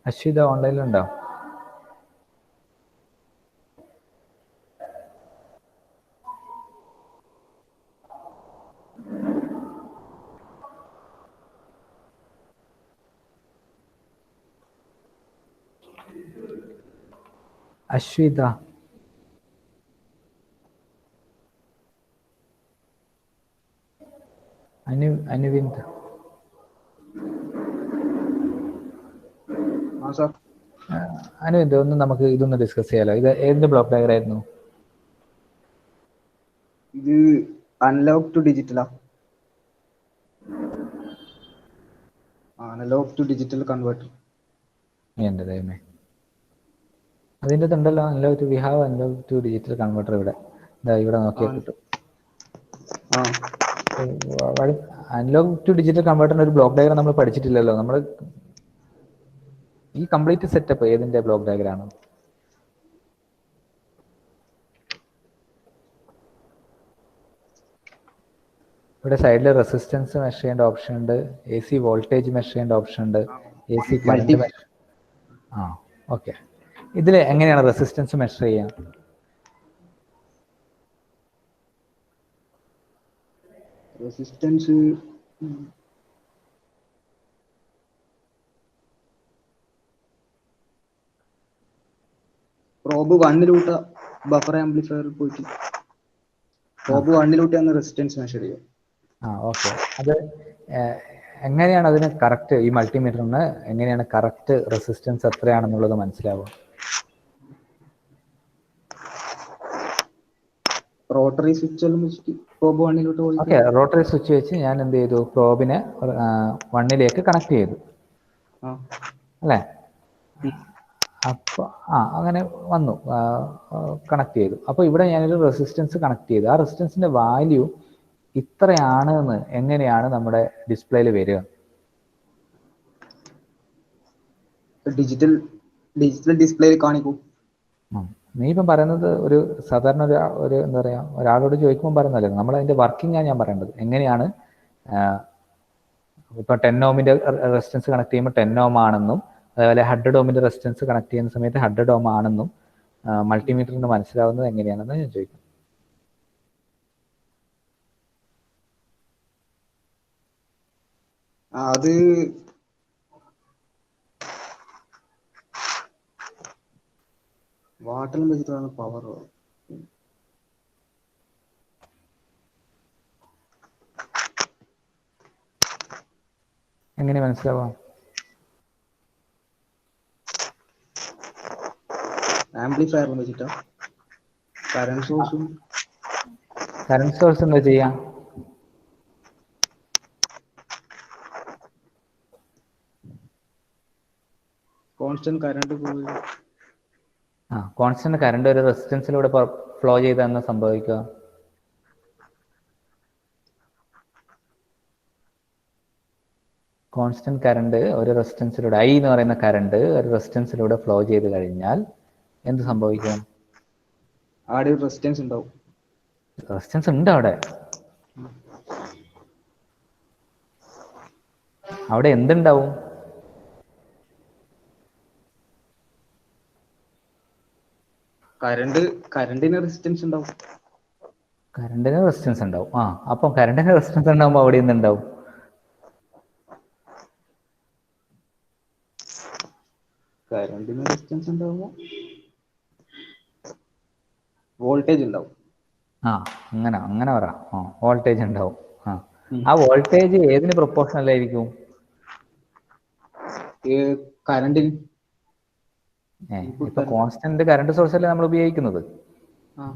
അശ്വിത ഓൺലൈനിലുണ്ടോ? അശ്വിത, അനുവിന്ദ്. അനുവിന്ദ്, ഒന്ന് നമുക്ക് ഇതൊന്ന് ഡിസ്കസ് ചെയ്യാലോ. ഇത് ഏതിന്റെ ബ്ലോക്ക് ഡയഗ്രം ആയിരുന്നു? ഇത് അനലോഗ് ടു ഡിജിറ്റലാ? Analogue to digital converter. എന്റെ ദൈവമേ, അതിൻ്റെ ഉണ്ടല്ലോ analogue to, we have analogue to digital converter. ഇവിടെ നോക്കിയാൽ കിട്ടും. അനലോഗ് ടു ഡിജിറ്റൽ കൺവേർട്ടറിന്റെ ഒരു ബ്ലോക്ക് ഡയഗ്രം നമ്മൾ പഠിച്ചിട്ടില്ലല്ലോ. നമ്മൾ ഈ കംപ്ലീറ്റ് സെറ്റപ്പ് ഏതിന്റെ ബ്ലോക്ക് ഡയഗ്രം ആണ്? ഇവിടെ സൈഡിൽ റെസിസ്റ്റൻസ് മെഷർ ചെയ്യേണ്ട ഓപ്ഷൻ ഉണ്ട്, എ സി വോൾട്ടേജ് മെഷർ ചെയ്യേണ്ട ഓപ്ഷൻ ഉണ്ട്, A C current measure. Okay. ഇതിൽ എങ്ങനെയാണ് റെസിസ്റ്റൻസ് മെഷർ ചെയ്യുക? റെസിസ്റ്റൻസ് പ്രോബ് 1 ബഫർ ആംപ്ലിഫയറിൽ പോയിട്ട് പ്രോബ് 1 റെസിസ്റ്റൻസ് മെഷർ ചെയ്യും. ഓക്കെ. അത് എങ്ങനെയാണ് അതിന് കറക്റ്റ്, ഈ മൾട്ടിമീറ്ററിന് എങ്ങനെയാണ് കറക്റ്റ് റെസിസ്റ്റൻസ് എത്രയാണെന്നുള്ളത് മനസ്സിലാവുക? Rotary switch probe 1 okay, rotary switch വെച്ച് ഞാൻ എന്ത് ചെയ്തു? പ്രോബിനെ 1 കണക്ട് ചെയ്തു അല്ലേ? അപ്പോൾ അങ്ങനെ വന്നു, കണക്ട് ചെയ്തു. അപ്പോൾ ഇവിടെ ഞാനൊരു റെസിസ്റ്റൻസ് കണക്ട് ചെയ്തു. ആ റെസിസ്റ്റൻസിന്റെ വാല്യൂ ഇത്രയാണ് എന്ന് എങ്ങനെയാണ് നമ്മുടെ ഡിസ്പ്ലേയിൽ വരിക? ഡിജിറ്റൽ ഡിസ്പ്ലേയിൽ കാണിക്കും. നീ ഇപ്പം പറയുന്നത് ഒരു സാധാരണ ഒരു എന്താ പറയുക, ഒരാളോട് ചോദിക്കുമ്പോൾ പറയുന്നതല്ലേ. നമ്മൾ അതിന്റെ വർക്കിംഗ് ആണ് ഞാൻ പറയേണ്ടത്. എങ്ങനെയാണ് ഇപ്പൊ 10 ohmന്റെ റെസിസ്റ്റൻസ് കണക്ട് ചെയ്യുമ്പോൾ 10 ohm ആണെന്നും, അതേപോലെ 100 ohmന്റെ റെസിസ്റ്റൻസ് കണക്ട് ചെയ്യുന്ന സമയത്ത് 100 ohm ആണെന്നും മൾട്ടിമീറ്ററിന് മനസ്സിലാവുന്നത് എങ്ങനെയാണെന്ന് ഞാൻ ചോദിക്കും. അത് വാട്ടിലും വെച്ചിട്ടാണ് പവർ. എങ്ങനെ മനസ്സിലാവാം? ആംപ്ലിഫയറിലും വെച്ചിട്ടാ. കറണ്ട് സോഴ്സ് എന്താ ചെയ്യാം? കോൺസ്റ്റന്റ് കറണ്ട് കോൺസ്റ്റന്റ് കറണ്ട് ഒരു റെസിസ്റ്റൻസിലൂടെ ഫ്ലോ ചെയ്താൽ എന്താ സംഭവിക്കുക? കോൺസ്റ്റന്റ് കറണ്ട് ഒരു റെസിസ്റ്റൻസിലൂടെ, ഐ എന്ന് പറയുന്ന കറണ്ട് ഒരു റെസിസ്റ്റൻസിലൂടെ ഫ്ലോ ചെയ്ത് കഴിഞ്ഞാൽ എന്ത് സംഭവിക്കും? അവിടെ റെസിസ്റ്റൻസ് ഉണ്ടാവും. റെസിസ്റ്റൻസ് ഉണ്ട് അവിടെ. അവിടെ എന്തുണ്ടാവും? കറണ്ടിന് റെസിസ്റ്റൻസ് ഉണ്ടാവും. കറണ്ടിന് റെസിസ്റ്റൻസ് ഉണ്ടാവും. അപ്പം കറണ്ടിന് റെസിസ്റ്റൻസ് ഉണ്ടാവുമ്പോൾ അവിടെ എന്തുണ്ടാവും? കറണ്ടിന് റെസിസ്റ്റൻസ് ഉണ്ടാവുമ്പോൾ വോൾട്ടേജ് ഉണ്ടാവും. അങ്ങനെ പറ. വോൾട്ടേജ് ഉണ്ടാവും. ആ വോൾട്ടേജ് ഏതിന് പ്രൊപ്പോർഷണൽ ആയിരിക്കും? കറണ്ടിന്. ഇപ്പൊ കോൺസ്റ്റന്റ് കറണ്ട് സോഴ്സ് അല്ലേ നമ്മൾ ഉപയോഗിക്കുന്നത്.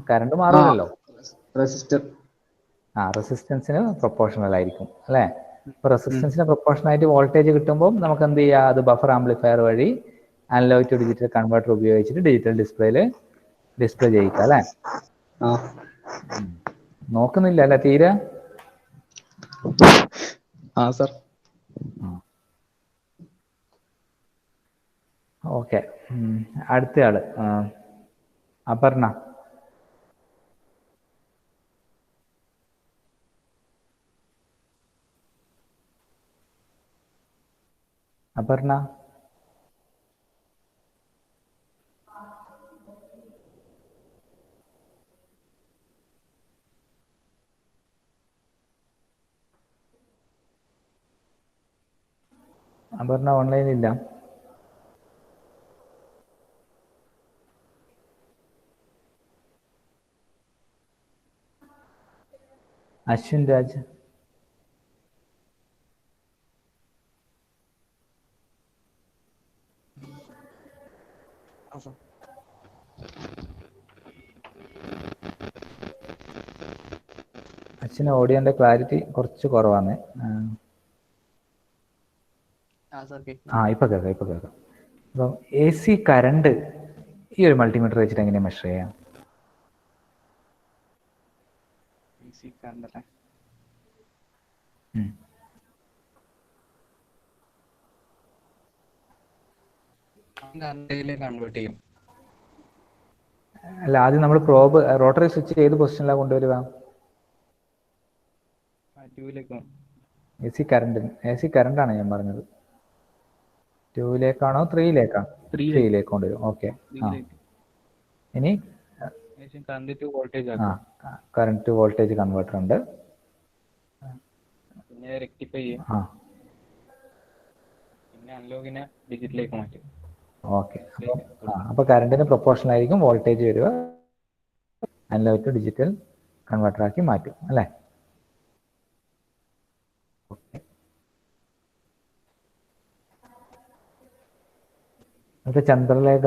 കറണ്ട് മാറില്ലല്ലോ. റെസിസ്റ്റൻസിന് പ്രൊപ്പോർഷണൽ ആയിരിക്കും അല്ലേ? ഇപ്പൊ റെസിസ്റ്റൻസിന് പ്രൊപ്പോർഷണൽ ആയിട്ട് വോൾട്ടേജ് കിട്ടുമ്പോൾ നമുക്ക് എന്ത് ചെയ്യാം? അത് ബഫർ ആംപ്ലിഫയർ വഴി അനലോഗ് ടു ഡിജിറ്റൽ കൺവേർട്ടർ ഉപയോഗിച്ചിട്ട് ഡിജിറ്റൽ ഡിസ്പ്ലേ ചെയ്യിക്കാം അല്ലേ? നോക്കുന്നില്ല അല്ലേ തീരെ? ഓക്കെ. അടുത്തയാള് അപർണ. അപർണ, അപർണ ഓൺലൈനിലില്ല. അശ്വിൻ രാജ്. അശ്വിന് ഓഡിയോന്റെ ക്ലാരിറ്റി കുറച്ച് കുറവാണ്. ഇപ്പൊ കേൾക്കാം. അപ്പം എ സി കറണ്ട് ഈ ഒരു മൾട്ടിമീറ്റർ വെച്ചിട്ട് എങ്ങനെയാണ് മെഷർ ചെയ്യാം? കൺവേർട്ട് ചെയ്യും. അല്ല, ആദ്യം നമ്മൾ പ്രോബ് റോട്ടറി സ്വിച്ച് ഏത് പൊസിഷനിലാണ് കൊണ്ടുവരിക? എ സി കറണ്ടാണ് ഞാൻ പറഞ്ഞത്. 2-ലേക്കാണോ 3-ലേക്കാണോ? 3-ലേക്ക് കൊണ്ടുവരും. ഓക്കെ. ഇനി കറണ്ട് ടു വോൾട്ടേജ് കൺവേർട്ടർ ഉണ്ട്. പിന്നെ റെക്ടിഫൈ ചെയ്യും. പിന്നെ അനലോഗിനെ ഡിജിറ്റലിലേക്ക് മാറ്റും. ഓക്കെ. അപ്പോൾ കറണ്ടിന് പ്രൊപ്പോർഷണൽ ആയിരിക്കും വോൾട്ടേജ് വരിക. അനലോഗ് ടു ഡിജിറ്റൽ കൺവേർട്ടർ ആക്കി മാറ്റും അല്ലേ? അത് ചന്ദ്രലേഖ.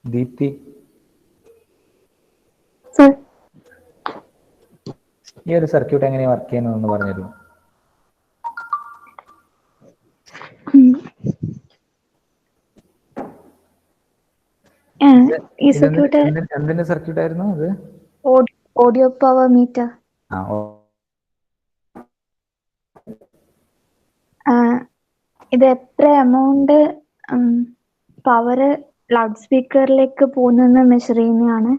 ദീപ്തി. ഈ ഒരു സർക്യൂട്ട് എങ്ങനെയാണ് വർക്ക് ചെയ്യുന്നതെന്ന് പറഞ്ഞുതരുമോ? എന്തിന്റെ സർക്യൂട്ട് ആയിരുന്നു അത്? Audio power meter. ഇത് എത്ര എമൗണ്ട് പവർ ലൗഡ് സ്പീക്കറിലേക്ക് പോകുന്നെന്ന് മെഷർ ചെയ്യുന്നതാണ്.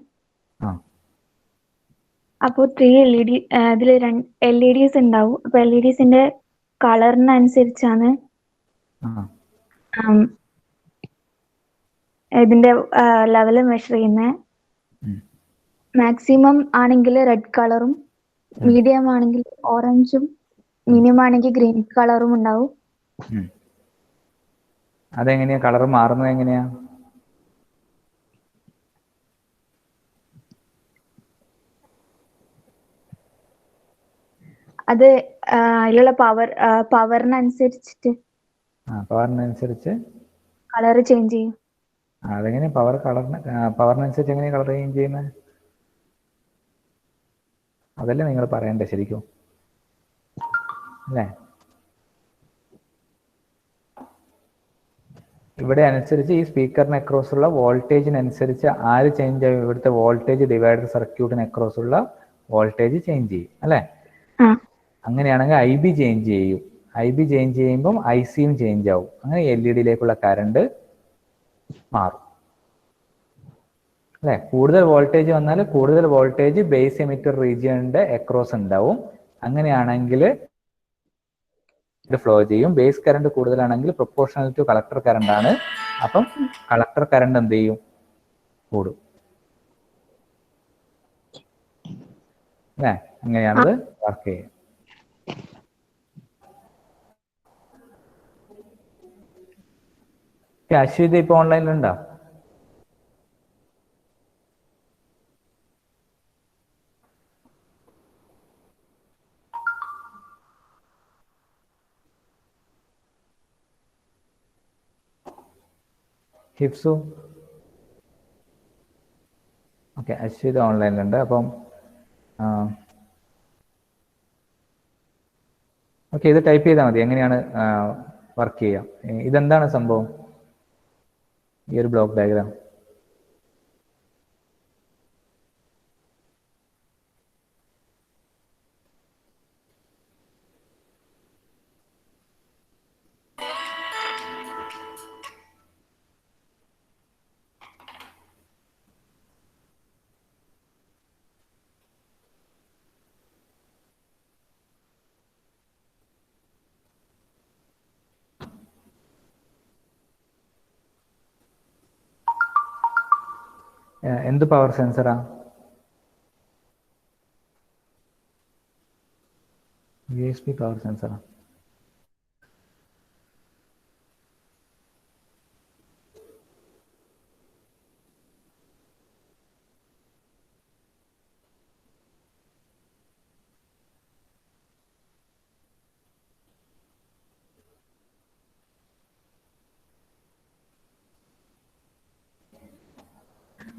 അപ്പോൾ 3 LED ഇതിൽ LEDs ഉണ്ടാവും. അപ്പൊ LEDസിന്റെ കളറിനനുസരിച്ചാണ് ഇതിന്റെ ലെവല് മെഷർ ചെയ്യുന്നത്. മാക്സിമം ആണെങ്കിൽ റെഡ് കളറും, മീഡിയം ആണെങ്കിൽ ഓറഞ്ചും, മിനിമം ആണെങ്കിൽ ഗ്രീൻ കളറും ഉണ്ടാവും. അതെങ്ങനെയാ കളർ മാറുന്നത്? എങ്ങനെയാ? അത് അതിലുള്ള പവറിനനുസരിച്ചിട്ട് കളർ ചേഞ്ച് ചെയ്യും. അതെങ്ങനെ പവറിനനുസരിച്ച് എങ്ങനെയാ കളർ ചേഞ്ച് ചെയ്യുന്നത്? അതല്ലേ നിങ്ങൾ പറയണ്ടേ ശരിക്കും അല്ലേ? ഇവിടെ അനുസരിച്ച് ഈ സ്പീക്കറിന് അക്രോസ് ഉള്ള വോൾട്ടേജിനനുസരിച്ച് ആര് ചേഞ്ച് ആവും? ഇവിടുത്തെ വോൾട്ടേജ് ഡിവൈഡർ സർക്യൂട്ടിന് അക്രോസ് ഉള്ള വോൾട്ടേജ് ചേഞ്ച് ചെയ്യും അല്ലേ? അങ്ങനെയാണെങ്കിൽ IB ചേഞ്ച് ചെയ്യും. IB ചേഞ്ച് ചെയ്യുമ്പം ICയും ചേഞ്ച് ആവും. അങ്ങനെ LED-യിലേക്കുള്ള കറണ്ട് മാറും അല്ലെ? കൂടുതൽ വോൾട്ടേജ് വന്നാൽ കൂടുതൽ വോൾട്ടേജ് ബേസ് എമിറ്റർ റീജിയണിന്റെ അക്രോസ് ഉണ്ടാവും. അങ്ങനെയാണെങ്കിൽ ഇത് ഫ്ലോ ചെയ്യും. ബേസ് കറണ്ട് കൂടുതലാണെങ്കിൽ പ്രൊപ്പോർഷണൽ ടു കളക്ടർ കറണ്ട് ആണ്. അപ്പം കളക്ടർ കറണ്ട് എന്ത് ചെയ്യും? കൂടും അല്ലേ? അങ്ങനെയാണത് വർക്ക് ചെയ്യുക. അശ്വിത ഇപ്പൊ ഓൺലൈനിലുണ്ടോ? ഹിപ്സു. ഓക്കെ, അശ്വിത ഓൺലൈനിലുണ്ട്. അപ്പം ഓക്കെ, ഇത് ടൈപ്പ് ചെയ്താൽ മതി എങ്ങനെയാണ് വർക്ക് ചെയ്യുക. ഇതെന്താണ് സംഭവം? ഈ ഒരു ബ്ലോക്ക് ഡയഗ്രാം എന്ത് പവർ സെൻസറാ? USB പവർ സെൻസറാ.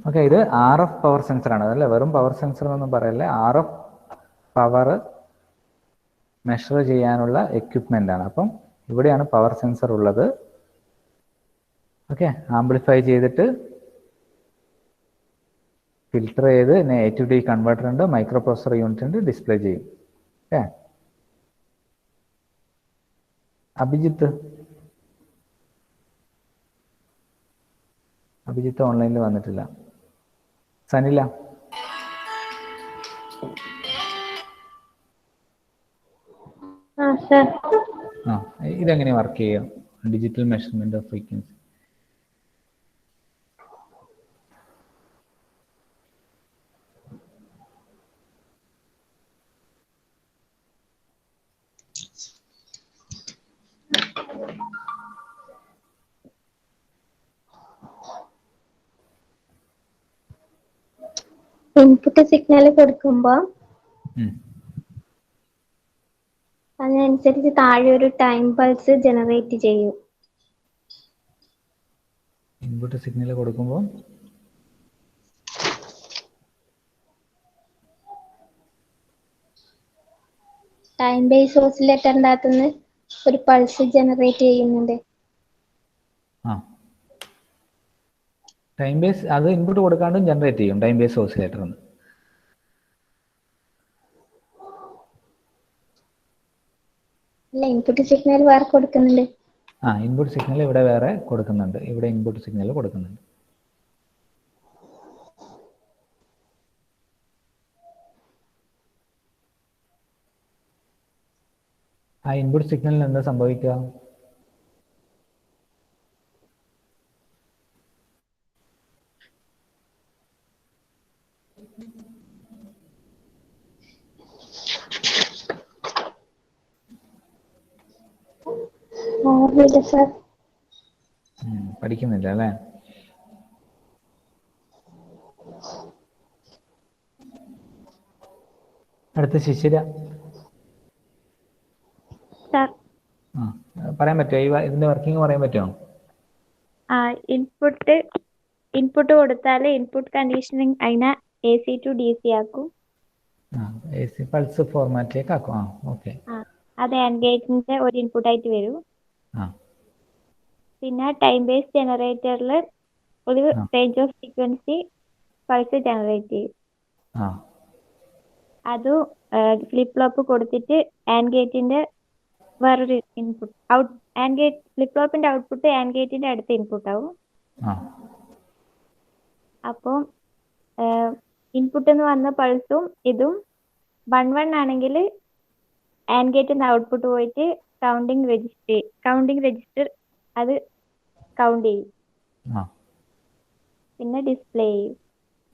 ഓക്കെ, ഇത് RF പവർ സെൻസറാണ്. അതല്ലേ, വെറും പവർ സെൻസർ എന്നൊന്നും പറയല്ലേ. RF പവർ മെഷർ ചെയ്യാനുള്ള എക്യുപ്മെൻ്റ് ആണ്. അപ്പം ഇവിടെയാണ് പവർ സെൻസർ ഉള്ളത്. ഓക്കെ, ആംപ്ലിഫൈ ചെയ്തിട്ട് ഫിൽട്ടർ ചെയ്ത് A to D കൺവേർട്ടർ ഉണ്ട്, മൈക്രോ പ്രോസസർ യൂണിറ്റ് ഉണ്ട്, ഡിസ്പ്ലേ ചെയ്യും. ഓക്കെ, അഭിജിത്ത് ഓൺലൈനിൽ വന്നിട്ടില്ല. സനില, ഇതെങ്ങനെ വർക്ക് ചെയ്യാം? Digital measurement of frequency. Input signal കൊടുക്കുമ്പോൾ അതിനനുസരിച്ച് താഴെ ഒരു ടൈം പൾസ് ജനറേറ്റ് ചെയ്യും. ഇൻപുട്ട് സിഗ്നൽ കൊടുക്കുമ്പോൾ ടൈം ബേസ് ഓസിലേറ്ററിൻ്റെ അകത്തുനിന്ന് ഒരു പൾസ് ജനറേറ്റ് ചെയ്യുന്നുണ്ട്. ടൈം ബേസ് അത് ഇൻപുട്ട് കൊടുക്കാണ്ടും ജനറേറ്റ് ചെയ്യും ടൈം ബേസ് ഓസിലേറ്റർ എന്ന്. അല്ല, ഇൻപുട്ട് സിഗ്നൽ വേറെ കൊടുക്കുന്നുണ്ട്. ഇൻപുട്ട് സിഗ്നൽ ഇവിടെ വേറെ കൊടുക്കുന്നുണ്ട്. ഇവിടെ ഇൻപുട്ട് സിഗ്നൽ കൊടുക്കുന്നുണ്ട്. ആ ഇൻപുട്ട് സിഗ്നലിന് എന്താ സംഭവിക്കുക? പഠിക്കുന്നില്ല അല്ലേ? അടുത്ത ശിശിര. പറയാൻ പറ്റുമോ ഇതിന്റെ വർക്കിംഗ് പറയാൻ പറ്റുമോ? ഇൻപുട്ട് കൊടുത്താൽ ഇൻപുട്ട് കണ്ടീഷനിങ് അതിനെ AC to DC ആക്കും. AC പൾസ് ഫോർമാറ്റിലേക്ക് ആക്കും. ഓക്കെ, അത് ആൻഡ് ഗേറ്റിന്റെ ഒരു ഇൻപുട്ട് ആയിട്ട് വരും. പിന്നെ ടൈം ബേസ് ജനറേറ്ററിൽ ഒരു range of frequency pulse generate ചെയ്യും. അത് ഫ്ലിപ്പ് ഫ്ലോപ്പ് കൊടുത്തിട്ട് ആൻഡ് ഗേറ്റിന്റെ വേറൊരു ഇൻപുട്ട് ആൻഡ് ഗേറ്റ് ഫ്ലിപ്പ് ഫ്ലോപ്പിന്റെ ഔട്ട്പുട്ട് ആൻഡ് ഗേറ്റിന്റെ അടുത്ത ഇൻപുട്ട് ആവും. അപ്പോൾ ഇൻപുട്ട് എന്ന് വന്ന പൾസും ഇതും 1 ആണെങ്കിൽ ആൻഡ് ഗേറ്റിന്റെ ഔട്ട്പുട്ട് പോയിട്ട് കൗണ്ടിങ് രജിസ്റ്റർ അത് കൗണ്ട് ചെയ്യും, പിന്നെ ഡിസ്പ്ലേ ചെയ്യും.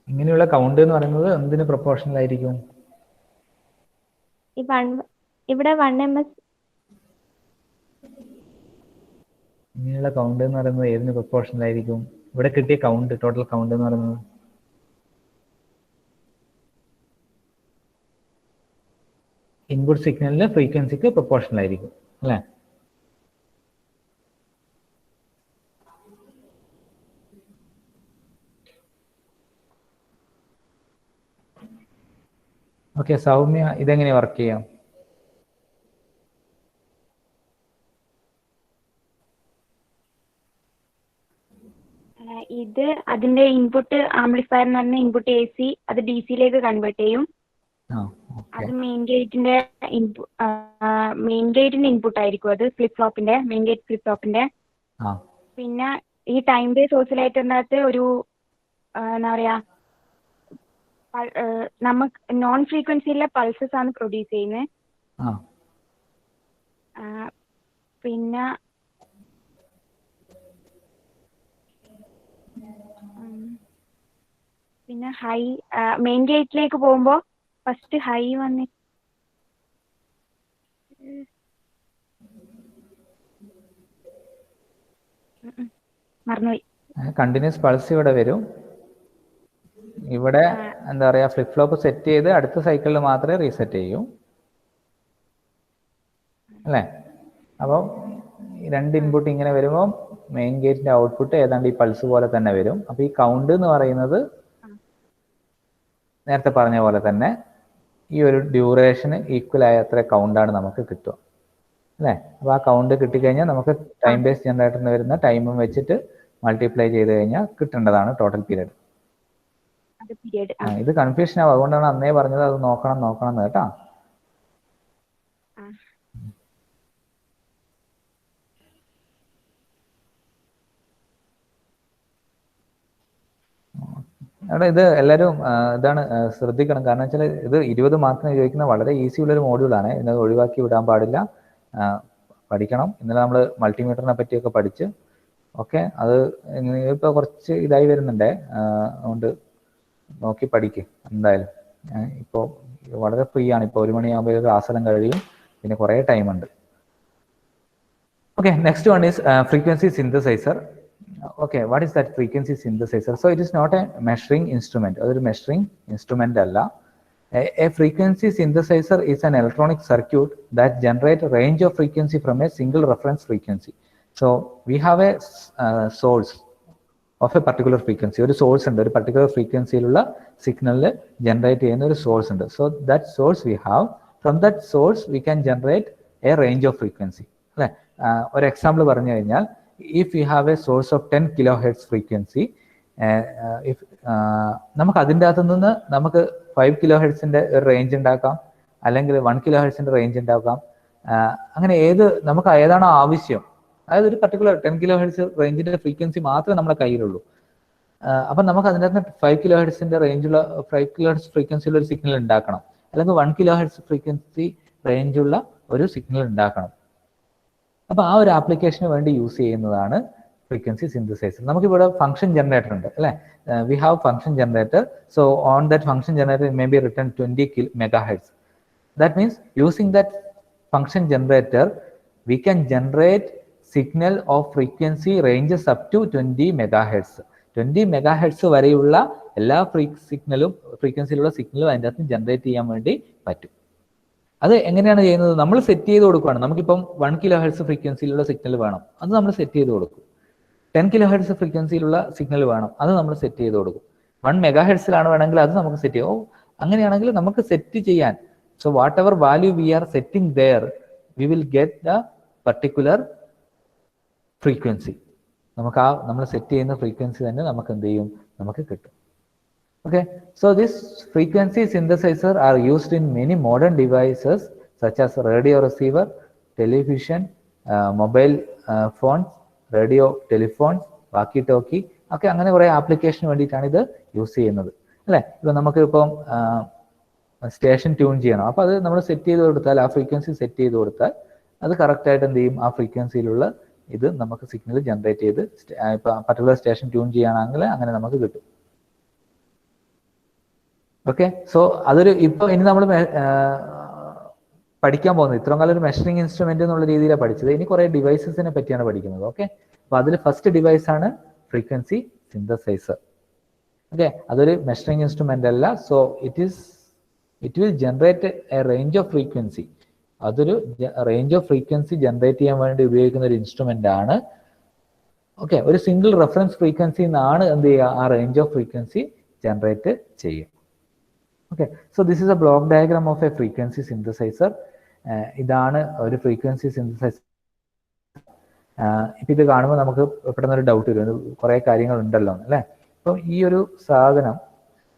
ഇങ്ങനെയുള്ള കൗണ്ട് എന്ന് പറയുന്നത് എന്തിന് പ്രൊപ്പോർഷണൽ ആയിരിക്കും? ഇവിടെ 1 ms. ഇങ്ങനെയുള്ള കൗണ്ട് എന്ന് പറയുന്നത് ഏതിന് പ്രൊപ്പോർഷണൽ ആയിരിക്കും? ഇവിടെ കിട്ടിയ കൗണ്ട്, ടോട്ടൽ കൗണ്ട് എന്ന് പറയുന്നത് ഇൻപുട്ട് സിഗ്നലിന് ഫ്രീക്വൻസിക്ക് പ്രൊപ്പോർഷണൽ ആയിരിക്കും അല്ലേ? ഓക്കെ, സൗമ്യ, ഇതെങ്ങനെ വർക്ക് ചെയ്യാം? ഇത് അതിന്റെ ഇൻപുട്ട് ആംപ്ലിഫയർ എന്ന് പറഞ്ഞ ഇൻപുട്ട് AC അത് DC യിലേക്ക് കൺവേർട്ട് ചെയ്യും. അത് മെയിൻ ഗേറ്റിന്റെ ഇൻപുട്ട് ആയിരിക്കും. അത് മെയിൻ ഗേറ്റ് ഫ്ലിപ്പ് ഫ്ലോപ്പിന്റെ. പിന്നെ ഈ ടൈം ബേസ് ഓസിലേറ്ററിന്റെ അകത്ത് ഒരു എന്താ പറയാ, നമുക്ക് നോൺ ഫ്രീക്വൻസിയിലെ പൾസസ് ആണ് പ്രൊഡ്യൂസ് ചെയ്യുന്നത്. പിന്നെ പിന്നെ ഹൈ മെയിൻ ഗേറ്റിലേക്ക് പോകുമ്പോൾ ഫസ്റ്റ് ഹൈ വന്നിട്ട് മറന്നുപോയി. കണ്ടിന്യൂസ് പൾസ് ഇവിടെ വരും. ഇവിടെ എന്താ പറയാ ഫ്ലിപ്പ് ഫ്ലോപ്പ് സെറ്റ് ചെയ്ത് അടുത്ത സൈക്കിളിൽ മാത്രമേ റീസെറ്റ് ചെയ്യൂ അല്ലേ. അപ്പോൾ രണ്ട് ഇൻപുട്ട് ഇങ്ങനെ വരുമ്പോൾ മെയിൻ ഗേറ്റിന്റെ ഔട്ട്പുട്ട് ഏതാണ്ട് ഈ പൾസ് പോലെ തന്നെ വരും. അപ്പോൾ ഈ കൗണ്ട് എന്ന് പറയുന്നത് നേരത്തെ പറഞ്ഞ പോലെ തന്നെ ഈ ഒരു ഡ്യൂറേഷന് ഈക്വൽ ആയ അത്ര കൗണ്ടാണ് നമുക്ക് കിട്ടുക അല്ലേ. അപ്പോൾ ആ കൗണ്ട് കിട്ടിക്കഴിഞ്ഞാൽ നമുക്ക് ടൈം ബേസ് ജനറേറ്ററിന് വരുന്ന ടൈമും വെച്ചിട്ട് മൾട്ടിപ്ലൈ ചെയ്ത് കഴിഞ്ഞാൽ കിട്ടേണ്ടതാണ് ടോട്ടൽ പീരീഡ്. ഇത് കൺഫ്യൂഷൻ ആവും, അതുകൊണ്ടാണ് അന്നേ പറഞ്ഞത് അത് നോക്കണം എന്ന് കേട്ടോ. അവിടെ ഇത് എല്ലാവരും ഇതാണ് ശ്രദ്ധിക്കണം. കാരണം വെച്ചാൽ ഇത് 20 മാർക്കിന് ചോദിക്കുന്ന വളരെ ഈസി ഉള്ളൊരു മോഡ്യൂളാണ്. ഇത് ഒഴിവാക്കി വിടാൻ പാടില്ല, പഠിക്കണം. ഇന്നലെ നമ്മൾ മൾട്ടിമീറ്ററിനെ പറ്റിയൊക്കെ പഠിച്ച് ഓക്കെ. അത് ഇപ്പോൾ കുറച്ച് ഇതായി വരുന്നുണ്ടേ, അതുകൊണ്ട് നോക്കി പഠിക്കുക എന്തായാലും. ഇപ്പോൾ വളരെ ഫ്രീ ആണ്. ഇപ്പോൾ 1 മണിയാകുമ്പോൾ ക്ലാസ്സെല്ലാം കഴിയും, പിന്നെ കുറേ ടൈമുണ്ട്. Okay, next one is frequency synthesiser. Okay, what is that frequency synthesizer? So it is not a measuring instrument. Other measuring instrument alla. A frequency synthesizer is an electronic circuit that generates a range of frequency from a single reference frequency. So we have a source of a particular frequency. Or source and a particular frequency ulla signal generate cheyuna oru source undu. So that source we have. From that source we can generate a range of frequency. Alle or example paranju kayinjal, if we have a source of 10 kilohertz frequency, if നമുക്ക് അതിൻ്റെ അകത്തു നിന്ന് നമുക്ക് 5 കിലോഹെർട്സിന്റെ ഒരു range ഉണ്ടാക്കാം, അല്ലെങ്കിൽ 1 കിലോഹെർട്സിന്റെ range ഉണ്ടാക്കാം. അങ്ങനെ നമുക്ക് ഏതാണോ ആവശ്യം, അതായത് ഒരു പർട്ടിക്കുലർ 10 കിലോഹെർട്സ് റേഞ്ചിന്റെ ഫ്രീക്വൻസി മാത്രമേ നമ്മുടെ കയ്യിലുള്ളൂ. അപ്പം നമുക്ക് അതിൻ്റെ അകത്ത് 5 കിലോഹെർട്സിന്റെ റേഞ്ചുള്ള 5 കിലോഹെർട്സ് ഫ്രീക്വൻസിയുള്ള ഒരു സിഗ്നൽ ഉണ്ടാക്കണം, അല്ലെങ്കിൽ 1 കിലോഹെർട്സ് ഫ്രീക്വൻസി റേഞ്ചുള്ള ഒരു സിഗ്നൽ ഉണ്ടാക്കണം. അപ്പോൾ ആ ഒരു ആപ്ലിക്കേഷന് വേണ്ടി യൂസ് ചെയ്യുന്നതാണ് ഫ്രീക്വൻസി സിന്തസൈസർ. നമുക്കിവിടെ ഫംഗ്ഷൻ ജനറേറ്റർ ഉണ്ട് അല്ലേ. We have function generator. So on that function generator may be return 20 megahertz. That means using that function generator we can generate signal of frequency ranges up to 20 megahertz. 20 megahertz വരെയുള്ള എല്ലാ ഫ്രീക്വൻസിയിലുള്ള സിഗ്നലും അതിൻ്റെ അകത്ത് generate ചെയ്യാൻ വേണ്ടി പറ്റും. അത് എങ്ങനെയാണ് ചെയ്യുന്നത്? നമ്മൾ സെറ്റ് ചെയ്ത് കൊടുക്കുകയാണ്. നമുക്കിപ്പം 1 കിലോ ഹെർട്സ് ഫ്രീക്വൻസിയിലുള്ള സിഗ്നൽ വേണം, അത് നമ്മൾ സെറ്റ് ചെയ്ത് കൊടുക്കും. 10 കിലോ ഹെർട്സ് ഫ്രീക്വൻസിയിലുള്ള സിഗ്നൽ വേണം, അത് നമ്മൾ സെറ്റ് ചെയ്ത് കൊടുക്കും. 1 മെഗാ ഹെർട്സിലാണ് വേണമെങ്കിൽ അത് നമുക്ക് സെറ്റ് ചെയ്യാം. അങ്ങനെയാണെങ്കിൽ നമുക്ക് സെറ്റ് ചെയ്യാൻ. So whatever value we are setting there we will get the particular frequency. നമുക്ക് നമ്മൾ സെറ്റ് ചെയ്യുന്ന ഫ്രീക്വൻസി തന്നെ നമുക്ക് എന്ത് ചെയ്യും, നമുക്ക് കിട്ടും. Okay, so this frequency synthesizer are used in many modern devices such as radio receiver, television, mobile phones, radio telephones, walkie talkie. Okay, അങ്ങനെ കുറേ ആപ്ലിക്കേഷന് വേണ്ടിയിട്ടാണ് ഇത് യൂസ് ചെയ്യുന്നത് അല്ലേ. ഇപ്പം നമുക്ക് ഇപ്പം സ്റ്റേഷൻ ട്യൂൺ ചെയ്യണം, അപ്പോൾ അത് നമ്മൾ സെറ്റ് ചെയ്ത് കൊടുത്താൽ, ആ ഫ്രീക്വൻസി സെറ്റ് ചെയ്ത് കൊടുത്താൽ അത് കറക്റ്റായിട്ട് എന്ത് ചെയ്യും, ആ ഫ്രീക്വൻസിയിലുള്ള ഇത് നമുക്ക് സിഗ്നൽ ജനറേറ്റ് ചെയ്ത് ഇപ്പം പർട്ടിക്കുലർ സ്റ്റേഷൻ ട്യൂൺ ചെയ്യുകയാണെങ്കിൽ അങ്ങനെ നമുക്ക് കിട്ടും. ഓക്കെ, സോ അതൊരു ഇപ്പോൾ ഇനി നമ്മൾ പഠിക്കാൻ പോകുന്നത് ഇത്രയും കാലം ഒരു മെഷറിംഗ് ഇൻസ്ട്രുമെന്റ് എന്നുള്ള രീതിയിലാണ് പഠിച്ചത്. ഇനി കുറേ ഡിവൈസസിനെ പറ്റിയാണ് പഠിക്കുന്നത്. ഓക്കെ, അപ്പോൾ അതിൽ ഫസ്റ്റ് ഡിവൈസ് ആണ് ഫ്രീക്വൻസി സിന്തസൈസർ. ഓക്കെ, അതൊരു മെഷറിംഗ് ഇൻസ്ട്രുമെന്റ് അല്ല. So it will generate A range of frequency. അതൊരു റേഞ്ച് ഓഫ് ഫ്രീക്വൻസി ജനറേറ്റ് ചെയ്യാൻ വേണ്ടി ഉപയോഗിക്കുന്ന ഒരു ഇൻസ്ട്രുമെന്റ് ആണ്. ഓക്കെ, ഒരു സിംഗിൾ റെഫറൻസ് ഫ്രീക്വൻസി എന്നാണ് എന്ത് ചെയ്യുക, ആ റേഞ്ച് ഓഫ് ഫ്രീക്വൻസി ജനറേറ്റ് ചെയ്യുക. Okay, so this is a block diagram of a frequency synthesizer. ഇതാണ് ഒരു ഫ്രീക്വൻസി സിന്തസൈസർ. ഇപ്പം ഇത് കാണുമ്പോൾ നമുക്ക് പെട്ടെന്നൊരു ഡൗട്ട് വരും, കുറേ കാര്യങ്ങൾ ഉണ്ടല്ലോ അല്ലേ. അപ്പം ഈ ഒരു സാധനം,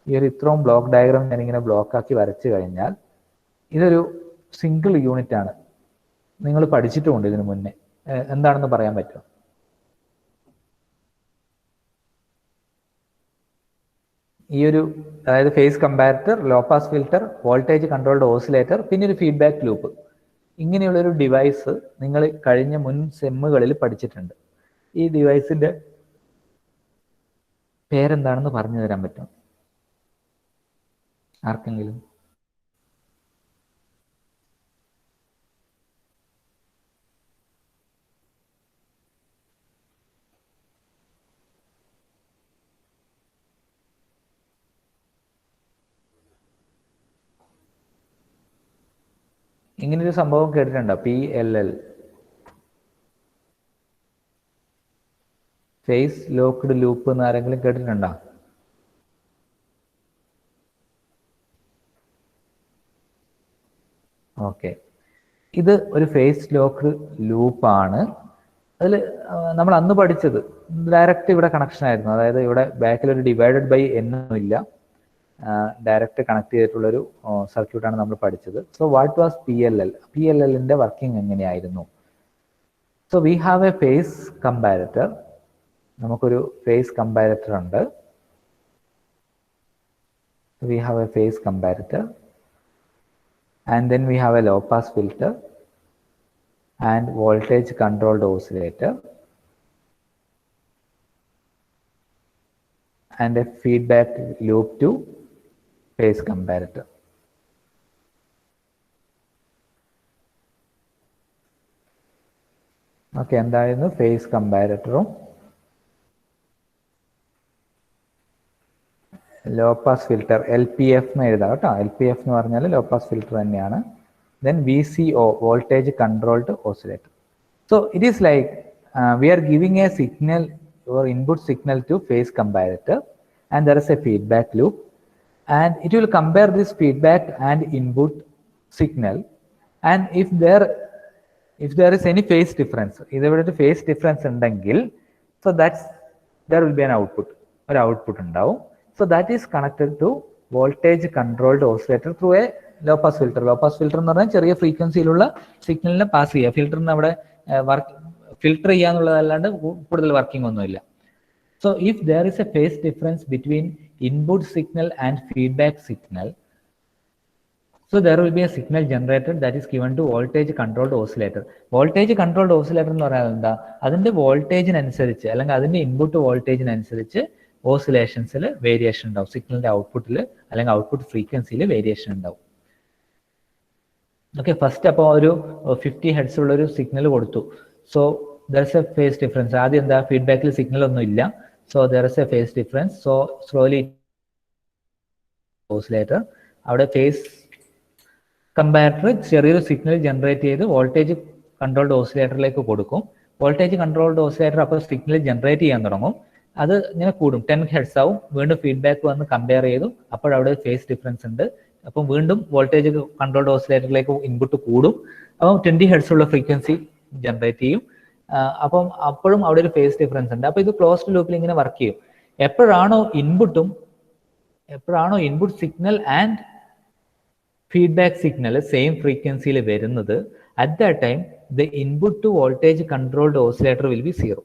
ഈ ഒരു ഇത്രയും ബ്ലോക്ക് ഡയഗ്രാം ഞാനിങ്ങനെ ബ്ലോക്കാക്കി വരച്ചു കഴിഞ്ഞാൽ ഇതൊരു സിംഗിൾ യൂണിറ്റ് ആണ്. നിങ്ങൾ പഠിച്ചിട്ടുമുണ്ട് ഇതിനു മുന്നേ. എന്താണെന്ന് പറയാൻ പറ്റുമോ? ഈ ഒരു അതായത് phase comparator, low pass filter, voltage controlled oscillator, പിന്നെ ഒരു ഫീഡ്ബാക്ക് ലൂപ്പ്, ഇങ്ങനെയുള്ളൊരു ഡിവൈസ് നിങ്ങൾ കഴിഞ്ഞ മുൻ സെമ്മുകളിൽ പഠിച്ചിട്ടുണ്ട്. ഈ ഡിവൈസിന്റെ പേരെന്താണെന്ന് പറഞ്ഞു തരാൻ പറ്റും? ആർക്കെങ്കിലും? ഇങ്ങനൊരു സംഭവം കേട്ടിട്ടുണ്ടോ? PLL, ഫേസ് ലോക്ക്ഡ് ലൂപ്പ് എന്ന് ആരെങ്കിലും കേട്ടിട്ടുണ്ടോ? ഓക്കെ, ഇത് ഒരു ഫേസ് ലോക്ക്ഡ് ലൂപ്പാണ്. അതിൽ നമ്മൾ അന്ന് പഠിച്ചത് ഡയറക്റ്റ് ഇവിടെ കണക്ഷൻ ആയിരുന്നു. അതായത് ഇവിടെ ബാക്കിൽ ഒരു ഡിവൈഡഡ് ബൈ എന്നൊന്നും ഇല്ല, ഡയറക്റ്റ് കണക്ട് ചെയ്തിട്ടുള്ളൊരു സർക്യൂട്ടാണ് നമ്മൾ പഠിച്ചത്. So what was PLL? PLLന്റെ വർക്കിംഗ് എങ്ങനെയായിരുന്നു? So we have a phase comparator. നമുക്കൊരു ഫേസ് കമ്പാരറ്റർ ഉണ്ട്. We have a phase comparator and then we have a low pass filter and voltage controlled oscillator and a feedback loop to phase comparator. Okay, എന്തായിരുന്നു phase comparator? Low pass filter LPF എന്ന് എഴുതാം കേട്ടോ. LPF എന്ന് പറഞ്ഞാൽ low pass filter തന്നെയാണ്. Then VCO, voltage controlled oscillator. So it is like we are giving a signal or input signal to phase comparator and there is a feedback loop and it will compare this feedback and input signal, and if there is any phase difference, ഇതേപോലെ phase difference ഉണ്ടെങ്കിൽ so there will be an output, ഒരു output ഉണ്ടാവും. So that is connected to voltage controlled oscillator through a low pass filter. Low pass filter എന്ന് പറഞ്ഞാൽ ചെറിയ ഫ്രീക്വൻസിയിലുള്ള സിഗ്നലിനെ pass ചെയ്യുക. ഫിൽറ്ററിന് അവിടെ ഫിൽട്ടർ ചെയ്യാന്നുള്ളതല്ലാണ്ട് കൂടുതൽ വർക്കിംഗ് ഒന്നുമില്ല. So if there is a phase difference between input signal and feedback signal, so there will be a signal generated that is given to voltage controlled oscillator. Voltage controlled oscillator എന്ന് പറഞ്ഞാൽ എന്താ? അതിന്റെ വോൾട്ടേജിനനുസരിച്ച് അല്ലെങ്കിൽ അതിന്റെ input വോൾട്ടേജിനനുസരിച്ച് ഓസിലേഷൻസിൽ variation ഉണ്ടാവും. സിഗ്നലിന്റെ ഔട്ട്പുട്ടിൽ അല്ലെങ്കിൽ ഔട്ട്പുട്ട് ഫ്രീക്വൻസിയിൽ വേരിയേഷൻ ഉണ്ടാവും. ഓക്കെ, ഫസ്റ്റ് അപ്പോൾ ഒരു 50 ഹെർട്സ് ഉള്ള ഒരു സിഗ്നൽ കൊടുത്തു. So there is A phase difference. ആദ്യം എന്താ, ഫീഡ്ബാക്കിൽ സിഗ്നൽ ഒന്നും ഇല്ല. So there is A face difference. So slowly oscillator അവിടെ ഫേസ് കമ്പാരറ്റർ ചെറിയൊരു സിഗ്നൽ ജനറേറ്റ് ചെയ്ത് വോൾട്ടേജ് കൺട്രോൾഡ് ഓസിലേറ്ററിലേക്ക് കൊടുക്കും. വോൾട്ടേജ് കൺട്രോൾഡ് ഓസിലേറ്റർ അപ്പോൾ സിഗ്നൽ ജനറേറ്റ് ചെയ്യാൻ തുടങ്ങും. അത് ഇങ്ങനെ കൂടും, 10 ഹെർട്സ് ആവും. വീണ്ടും ഫീഡ്ബാക്ക് വന്ന് കമ്പയർ ചെയ്തു, അപ്പോഴവിടെ ഫേസ് ഡിഫറൻസ് ഉണ്ട്. അപ്പം വീണ്ടും വോൾട്ടേജ് കൺട്രോൾഡ് ഓസിലേറ്ററിലേക്ക് ഇൻപുട്ട് കൂടും. അപ്പം 20 ഹെർട്സ് ഉള്ള ഫ്രീക്വൻസി ജനറേറ്റ് ചെയ്യും. അപ്പം അപ്പോഴും അവിടെ ഒരു ഫേസ് ഡിഫറൻസ് ഉണ്ട്. അപ്പോൾ ഇത് ക്ലോസ്ഡ് ലൂപ്പിൽ ഇങ്ങനെ വർക്ക് ചെയ്യും. എപ്പോഴാണോ input signal and feedback signal same ഫ്രീക്വൻസിയിൽ വരുന്നത്, at that time the input to voltage controlled oscillator will be 0.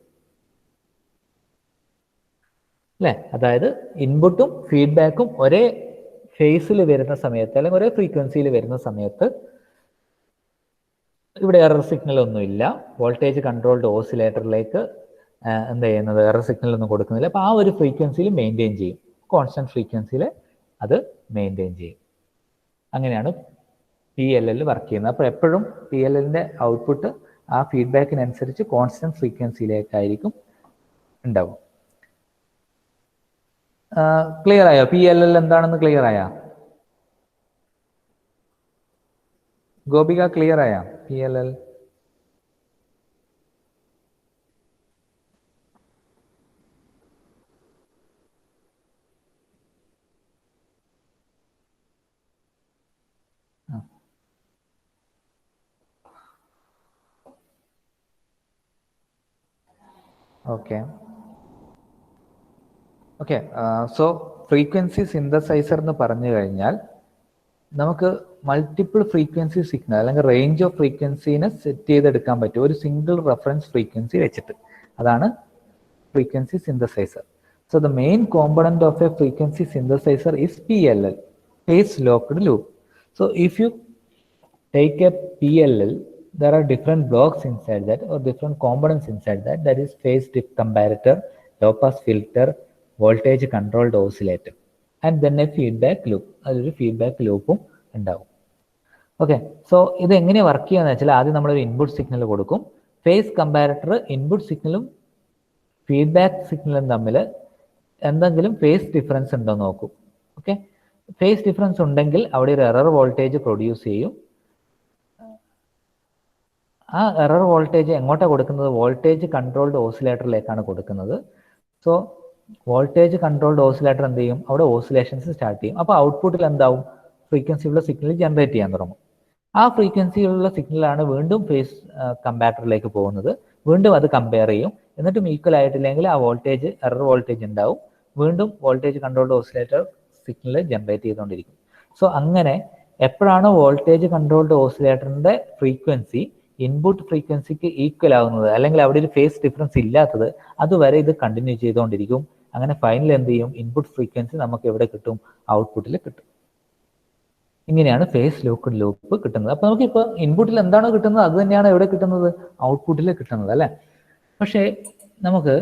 അല്ലേ? അതായത് ഇൻപുട്ടും ഫീഡ്ബാക്കും ഒരേ ഫേസിൽ വരുന്ന സമയത്ത് അല്ലെങ്കിൽ ഒരേ ഫ്രീക്വൻസിയിൽ വരുന്ന സമയത്ത് ഇവിടെ എറർ സിഗ്നൽ ഒന്നുമില്ല. വോൾട്ടേജ് കൺട്രോൾഡ് ഓസിലേറ്ററിലേക്ക് എന്താ ചെയ്യുന്നത്, എറർ സിഗ്നൽ ഒന്നും കൊടുക്കുന്നില്ല. അപ്പോൾ ആ ഒരു ഫ്രീക്വൻസിയിൽ മെയിൻറ്റെയിൻ ചെയ്യും, കോൺസ്റ്റന്റ് ഫ്രീക്വൻസിയിൽ അത് മെയിൻറ്റെയിൻ ചെയ്യും. അങ്ങനെയാണ് PLL വർക്ക് ചെയ്യുന്നത്. അപ്പോൾ എപ്പോഴും PLLന്റെ ഔട്ട്പുട്ട് ആ ഫീഡ്ബാക്കിനനുസരിച്ച് കോൺസ്റ്റന്റ് ഫ്രീക്വൻസിയിലേക്കായിരിക്കും ഉണ്ടാവും. ക്ലിയർ ആയോ? PLL എന്താണെന്ന് ക്ലിയർ ആയാ? ഗോപിക ക്ലിയർ ആയാ PLL? Okay okay. So frequency synthesiser എന്ന് പറഞ്ഞു കഴിഞ്ഞാൽ നമുക്ക് മൾട്ടിപ്പിൾ ഫ്രീക്വൻസി സിഗ്നൽ അല്ലെങ്കിൽ റേഞ്ച് ഓഫ് ഫ്രീക്വൻസിനെ സെറ്റ് ചെയ്തെടുക്കാൻ പറ്റും ഒരു സിംഗിൾ റെഫറൻസ് ഫ്രീക്വൻസി വെച്ചിട്ട്. അതാണ് frequency synthesiser. So the main component of A frequency synthesiser is PLL, phase locked loop. So if you take a PLL, there are different blocks inside that or different components inside that. That is phase dip comparator, low pass filter, voltage controlled oscillator, and then a feedback loop. അതിലൊരു feedback ലൂപ്പും ഉണ്ടാവും. Okay, so ഇത് എങ്ങനെയാണ് work ചെയ്യുകയെന്ന് വെച്ചാൽ ആദ്യം നമ്മളൊരു input signal കൊടുക്കും. ഫേസ് കമ്പാരറ്റർ ഇൻപുട്ട് സിഗ്നലും ഫീഡ്ബാക്ക് സിഗ്നലും തമ്മിൽ എന്തെങ്കിലും ഫേസ് ഡിഫറൻസ് ഉണ്ടോ എന്ന് നോക്കും. ഓക്കെ, ഫേസ് ഡിഫറൻസ് ഉണ്ടെങ്കിൽ അവിടെ ഒരു എറർ വോൾട്ടേജ് പ്രൊഡ്യൂസ് ചെയ്യും. ആ എറർ വോൾട്ടേജ് എങ്ങോട്ടാണ് കൊടുക്കുന്നത്? വോൾട്ടേജ് കൺട്രോൾഡ് ഓസിലേറ്ററിലേക്കാണ് കൊടുക്കുന്നത്. സോ വോൾട്ടേജ് കൺട്രോൾഡ് ഓസിലേറ്റർ എന്ത് ചെയ്യും? അവിടെ ഓസിലേഷൻസ് സ്റ്റാർട്ട് ചെയ്യും. അപ്പോൾ ഔട്ട്പുട്ടിൽ എന്താവും? ഫ്രീക്വൻസിയുള്ള സിഗ്നൽ ജനറേറ്റ് ചെയ്യാൻ തുടങ്ങും. ആ ഫ്രീക്വൻസിയുള്ള സിഗ്നലാണ് വീണ്ടും ഫേസ് കമ്പാരറ്ററിലേക്ക് പോകുന്നത്. വീണ്ടും അത് കമ്പയർ ചെയ്യും. എന്നിട്ടും ഈക്വൽ ആയിട്ടില്ലെങ്കിൽ ആ വോൾട്ടേജ് എറർ വോൾട്ടേജ് ഉണ്ടാവും. വീണ്ടും voltage controlled oscillator signal generate ചെയ്തുകൊണ്ടിരിക്കും. സോ അങ്ങനെ എപ്പോഴാണോ വോൾട്ടേജ് കൺട്രോൾഡ് ഓസിലേറ്ററിന്റെ ഫ്രീക്വൻസി ഇൻപുട്ട് ഫ്രീക്വൻസിക്ക് ഈക്വൽ ആവുന്നത്, അല്ലെങ്കിൽ അവിടെ ഒരു ഫേസ് ഡിഫറൻസ് ഇല്ലാത്തത്, അതുവരെ ഇത് കണ്ടിന്യൂ ചെയ്തുകൊണ്ടിരിക്കും. അങ്ങനെ ഫൈനൽ എന്ത് ചെയ്യും? ഇൻപുട്ട് ഫ്രീക്വൻസി നമുക്ക് എവിടെ കിട്ടും? ഔട്ട്പുട്ടിൽ കിട്ടും. ഇങ്ങനെയാണ് ഫേസ് ലൂപ്പ് കിട്ടുന്നത്. അപ്പോൾ നമുക്കിപ്പോൾ ഇൻപുട്ടിൽ എന്താണോ കിട്ടുന്നത് അത് തന്നെയാണ് എവിടെ കിട്ടുന്നത്? ഔട്ട്പുട്ടിൽ കിട്ടുന്നത്, അല്ലേ? പക്ഷേ നമുക്ക്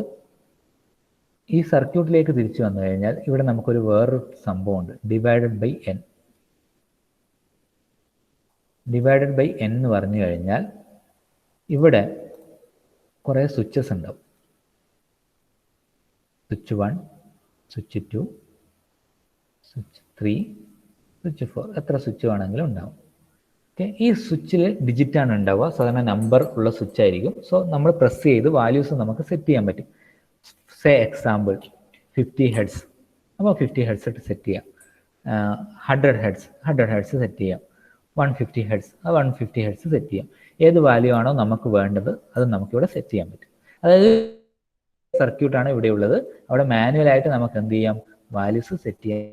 ഈ സർക്യൂട്ടിലേക്ക് തിരിച്ചു വന്നു കഴിഞ്ഞാൽ ഇവിടെ നമുക്കൊരു വേറൊരു സംഭവമുണ്ട്, divided by N. Divided by N എന്ന് പറഞ്ഞു കഴിഞ്ഞാൽ ഇവിടെ കുറേ സ്വിച്ചസ് ഉണ്ടാവും. സ്വിച്ച് 1, സ്വിച്ച് 2, സ്വിച്ച് 3, സ്വിച്ച് 4, എത്ര സ്വിച്ച് വേണമെങ്കിലും ഉണ്ടാവും. ഓക്കെ, ഈ സ്വിച്ചിൽ ഡിജിറ്റാണ് ഉണ്ടാവുക. സാധാരണ നമ്പർ ഉള്ള സ്വിച്ച് ആയിരിക്കും. സോ നമ്മൾ പ്രസ് ചെയ്ത് വാല്യൂസ് നമുക്ക് സെറ്റ് ചെയ്യാൻ പറ്റും. സേ എക്സാമ്പിൾ 50 ഹെഡ്സ്, അപ്പോൾ 50 ഹെഡ്സ് സെറ്റ് ചെയ്യാം. 100 ഹെഡ്സ് സെറ്റ് ചെയ്യാം. 150 ഹെഡ്സ് 150 ഹെഡ്സ് സെറ്റ് ചെയ്യാം. ഏത് വാല്യൂ ആണോ നമുക്ക് വേണ്ടത് അത് നമുക്കിവിടെ സെറ്റ് ചെയ്യാൻ പറ്റും. അതായത് സർക്യൂട്ടാണ് ഇവിടെ ഉള്ളത്. അവിടെ മാനുവലായിട്ട് നമുക്ക് എന്ത് ചെയ്യാം? വാല്യൂസ് സെറ്റ് ചെയ്യാം.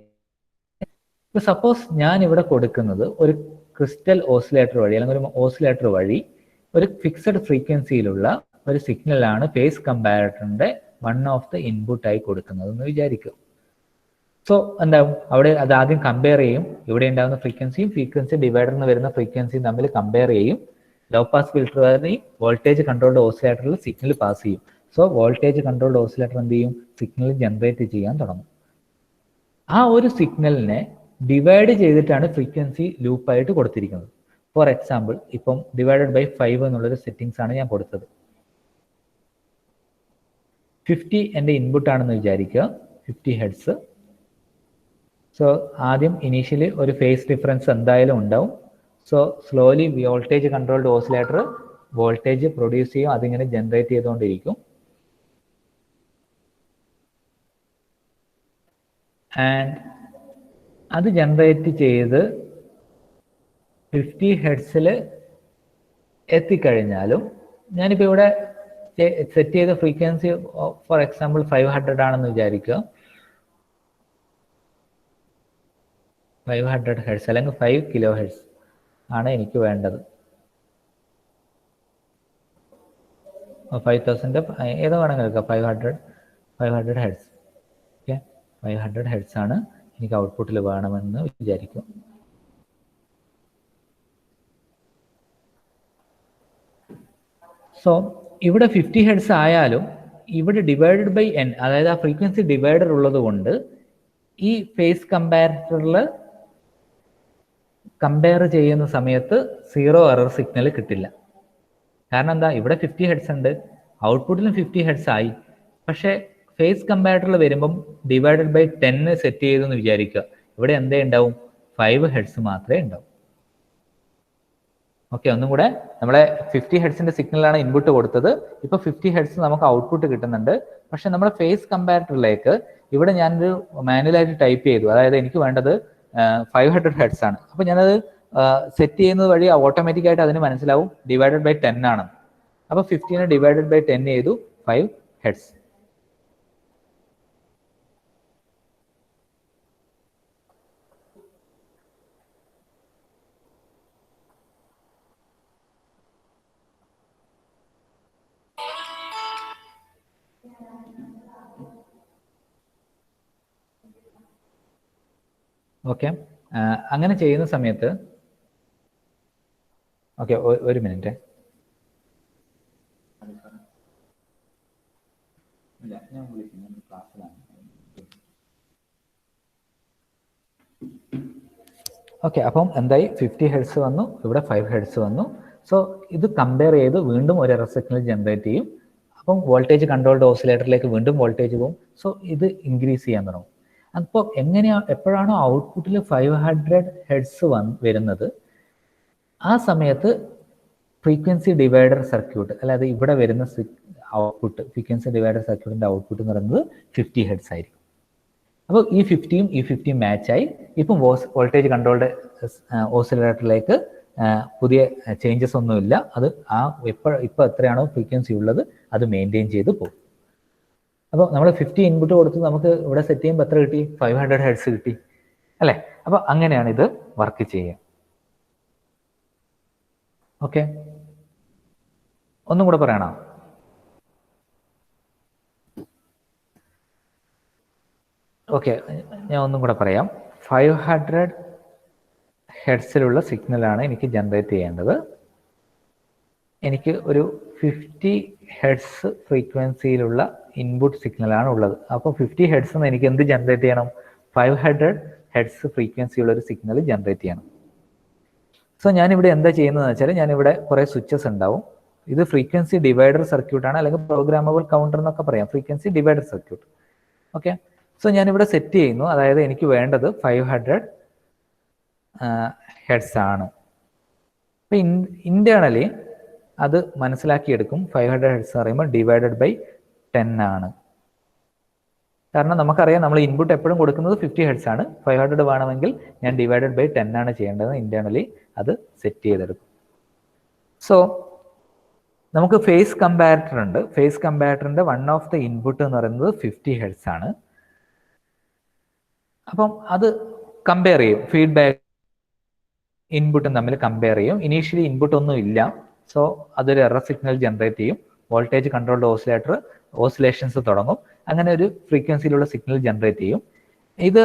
ഇപ്പോൾ സപ്പോസ് ഞാൻ ഇവിടെ കൊടുക്കുന്നത് ഒരു ക്രിസ്റ്റൽ ഓസിലേറ്റർ വഴി അല്ലെങ്കിൽ ഒരു ഓസിലേറ്റർ വഴി ഒരു ഫിക്സഡ് ഫ്രീക്വൻസിയിലുള്ള ഒരു സിഗ്നലാണ് ഫേസ് കമ്പാരറ്ററിന്റെ വൺ ഓഫ് ദ ഇൻപുട്ടായി കൊടുക്കുന്നത് എന്ന് വിചാരിക്കുക. സോ എന്താവും? അവിടെ അത് ആദ്യം കമ്പയർ ചെയ്യും. ഇവിടെ ഉണ്ടാകുന്ന ഫ്രീക്വൻസി ഡിവൈഡറിന് വരുന്ന ഫ്രീക്വൻസിയും തമ്മിൽ കമ്പയർ ചെയ്യും. ലോ പാസ് ഫിൽറ്റർ വഴി വോൾട്ടേജ് കൺട്രോൾഡ് ഓസിലേറ്ററിൽ സിഗ്നൽ പാസ് ചെയ്യും. സോ വോൾട്ടേജ് കൺട്രോൾഡ് ഓസിലേറ്റർ എന്ത് ചെയ്യും? സിഗ്നൽ ജനറേറ്റ് ചെയ്യാൻ തുടങ്ങും. ആ ഒരു സിഗ്നലിനെ ഡിവൈഡ് ചെയ്തിട്ടാണ് ഫ്രീക്വൻസി ലൂപ്പായിട്ട് കൊടുത്തിരിക്കുന്നത്. ഫോർ എക്സാമ്പിൾ ഇപ്പം ഡിവൈഡഡ് ബൈ 5 എന്നുള്ളൊരു സെറ്റിംഗ്സ് ആണ് ഞാൻ കൊടുത്തത്. 50 എൻ്റെ ഇൻപുട്ട് ആണെന്ന് വിചാരിക്കുക, 50 ഹെഡ്സ്. സോ ആദ്യം ഇനീഷ്യലി ഒരു ഫേസ് ഡിഫറൻസ് എന്തായാലും ഉണ്ടാവും. So slowly voltage controlled oscillator voltage produce ചെയ്യും. അതിങ്ങനെ ജനറേറ്റ് ചെയ്തുകൊണ്ടിരിക്കും. ആൻഡ് അത് ജനറേറ്റ് ചെയ്ത് 50 ഹെഡ്സിൽ എത്തിക്കഴിഞ്ഞാലും ഞാനിപ്പോൾ ഇവിടെ സെറ്റ് ചെയ്ത ഫ്രീക്വൻസി ഫോർ എക്സാമ്പിൾ 500 ആണെന്ന് വിചാരിക്കുക. 500 ഹെഡ്സ് അല്ലെങ്കിൽ 5 കിലോ ഹെഡ്സ് ആണ് എനിക്ക് വേണ്ടത്. 5000 ഏതോ വേണമെങ്കിൽ എടുക്കാം. 500 ഹെഡ്സ്. ഓക്കെ, 500 ഹെഡ്സ് ആണ് എനിക്ക് ഔട്ട്പുട്ടിൽ വേണമെന്ന് വിചാരിക്കും. സോ ഇവിടെ 50 ഹെഡ്സ് ആയാലും ഇവിടെ ഡിവൈഡഡ് ബൈ എൻ, അതായത് ആ ഫ്രീക്വൻസി ഡിവൈഡർ ഉള്ളത് കൊണ്ട് ഈ ഫേസ് കമ്പാരറ്ററിൽ കമ്പയർ ചെയ്യുന്ന സമയത്ത് 0 എറർ സിഗ്നൽ കിട്ടില്ല. കാരണം എന്താ? ഇവിടെ 50 ഹെഡ്സ് ഉണ്ട്, ഔട്ട്പുട്ടിലും 50 ഹെഡ്സ് ആയി. പക്ഷേ ഫേസ് കമ്പാരറ്ററിൽ വരുമ്പം ഡിവൈഡഡ് ബൈ 10 സെറ്റ് ചെയ്തെന്ന് വിചാരിക്കുക. ഇവിടെ എന്തേ ഉണ്ടാവും? 5 ഹെഡ്സ് മാത്രമേ ഉണ്ടാവും. ഓക്കെ, ഒന്നും കൂടെ, നമ്മളെ 50 ഹെഡ്സിന്റെ സിഗ്നലാണ് ഇൻപുട്ട് കൊടുത്തത്. ഇപ്പൊ 50 ഹെഡ്സ് നമുക്ക് ഔട്ട്പുട്ട് കിട്ടുന്നുണ്ട്. പക്ഷെ നമ്മുടെ ഫേസ് കമ്പാരറ്ററിലേക്ക് ഇവിടെ ഞാനൊരു മാനുവലായിട്ട് ടൈപ്പ് ചെയ്തു. അതായത് എനിക്ക് വേണ്ടത് 500 ഹെഡ്സ് ആണ്. അപ്പൊ ഞാനത് സെറ്റ് ചെയ്യുന്നത് വഴി ഓട്ടോമാറ്റിക് ആയിട്ട് അതിന് മനസ്സിലാവും ഡിവൈഡഡ് ബൈ 10 ആണ്. അപ്പൊ 50നെ ഡിവൈഡഡ് ബൈ 10 ചെയ്തു, 5 ഹെഡ്സ്. ഓക്കെ, അങ്ങനെ ചെയ്യുന്ന സമയത്ത് ഓക്കെ, ഒരു മിനിറ്റ്. ഞാൻ വിളിക്കുന്നു, ക്ലാസ്സിലാണ്. ഓക്കെ, അപ്പം എന്തായി 50 ഹെഡ്സ് വന്നു, ഇവിടെ 5 ഹെഡ്സ് വന്നു. സോ ഇത് കമ്പയർ ചെയ്ത് വീണ്ടും ഒരു എറർ സിഗ്നൽ ജനറേറ്റ് ചെയ്യും. അപ്പം വോൾട്ടേജ് കൺട്രോൾഡ് ഓസിലേറ്ററിലേക്ക് വീണ്ടും വോൾട്ടേജ് പോകും. സോ ഇത് ഇൻക്രീസ് ചെയ്യാൻ തുടങ്ങും. അപ്പോൾ എപ്പോഴാണോ ഔട്ട്പുട്ടിൽ 500 ഹെഡ്സ് വരുന്നത്, ആ സമയത്ത് ഫ്രീക്വൻസി ഡിവൈഡർ സർക്യൂട്ട്, അല്ലാതെ ഇവിടെ വരുന്ന ഔട്ട്പുട്ട്, ഫ്രീക്വൻസി ഡിവൈഡർ സർക്യൂട്ടിന്റെ ഔട്ട്പുട്ട് എന്ന് പറയുന്നത് 50 ഹെഡ്സ് ആയിരിക്കും. അപ്പോൾ ഈ 50യും ഈ 50യും മാച്ചായി. ഇപ്പം വോൾട്ടേജ് കൺട്രോൾഡ് ഓസിലേറ്ററിലേക്ക് പുതിയ ചേഞ്ചസ് ഒന്നുമില്ല. അത് ഇപ്പോൾ എത്രയാണോ ഫ്രീക്വൻസി ഉള്ളത് അത് മെയിൻറ്റെയിൻ ചെയ്ത് പോകും. അപ്പോൾ നമ്മൾ 50 ഇൻപുട്ട് കൊടുത്ത് നമുക്ക് ഇവിടെ സെറ്റ് ചെയ്യുമ്പോൾ എത്ര കിട്ടി? 500 ഹെഡ്സ് കിട്ടി അല്ലേ? അപ്പോൾ അങ്ങനെയാണ് ഇത് വർക്ക് ചെയ്യുക. ഓക്കെ, ഒന്നും കൂടെ പറയണോ? ഓക്കെ, ഞാൻ ഒന്നും കൂടെ പറയാം. 500 ഹെഡ്സിലുള്ള സിഗ്നലാണ് എനിക്ക് ജനറേറ്റ് ചെയ്യേണ്ടത്. എനിക്ക് ഒരു 50 ഹെഡ്സ് ഫ്രീക്വൻസിയിലുള്ള ഇൻപുട്ട് സിഗ്നലാണ് ഉള്ളത്. അപ്പോൾ 50 ഹെഡ്സ് എനിക്ക് എന്ത് ജനറേറ്റ് ചെയ്യണം? 500 ഹെഡ്സ് ഫ്രീക്വൻസിയുള്ള ഒരു സിഗ്നൽ ജനറേറ്റ് ചെയ്യണം. സോ ഞാനിവിടെ എന്താ ചെയ്യുന്നതെന്ന് വെച്ചാൽ, ഞാനിവിടെ കുറേ സ്വിച്ചസ് ഉണ്ടാവും. ഇത് ഫ്രീക്വൻസി ഡിവൈഡർ സർക്യൂട്ടാണ്, അല്ലെങ്കിൽ പ്രോഗ്രാമബിൾ കൗണ്ടർ എന്നൊക്കെ പറയാം. Frequency divider circuit. Okay, so ഞാനിവിടെ സെറ്റ് ചെയ്യുന്നു. അതായത് എനിക്ക് വേണ്ടത് 500 ഹെഡ്സ് ആണ്. അപ്പം ഇന്റേണലി അത് മനസ്സിലാക്കിയെടുക്കും. 500 ഹെഡ്സ് എന്ന് പറയുമ്പോൾ ഡിവൈഡഡ് ബൈ 10 ആണ്. കാരണം നമുക്കറിയാം നമ്മൾ ഇൻപുട്ട് എപ്പോഴും കൊടുക്കുന്നത് 50 ഹെഡ്സ് ആണ്. 500 വേണമെങ്കിൽ ഞാൻ ഡിവൈഡഡ് ബൈ 10 ആണ് ചെയ്യേണ്ടത്. ഇന്റേണലി അത് സെറ്റ് ചെയ്തെടുക്കും. സോ നമുക്ക് ഫേസ് കമ്പാരറ്റർ ഉണ്ട്. ഫേസ് കമ്പാരറ്ററിന്റെ വൺ ഓഫ് ദ ഇൻപുട്ട് എന്ന് പറയുന്നത് 50 ഹെഡ്സ് ആണ്. അപ്പം അത് കമ്പയർ ചെയ്യും, ഫീഡ്ബാക്ക് ഇൻപുട്ടും തമ്മിൽ കമ്പയർ ചെയ്യും. ഇനീഷ്യലി ഇൻപുട്ട് ഒന്നും ഇല്ല, സോ അതൊരു എറർ സിഗ്നൽ ജനറേറ്റ് ചെയ്യും. വോൾട്ടേജ് കൺട്രോൾഡ് ഓസിലേറ്റർ ഓസിലേഷൻസ് തുടങ്ങും. അങ്ങനെ ഒരു ഫ്രീക്വൻസിയിലുള്ള സിഗ്നൽ ജനറേറ്റ് ചെയ്യും. ഇത്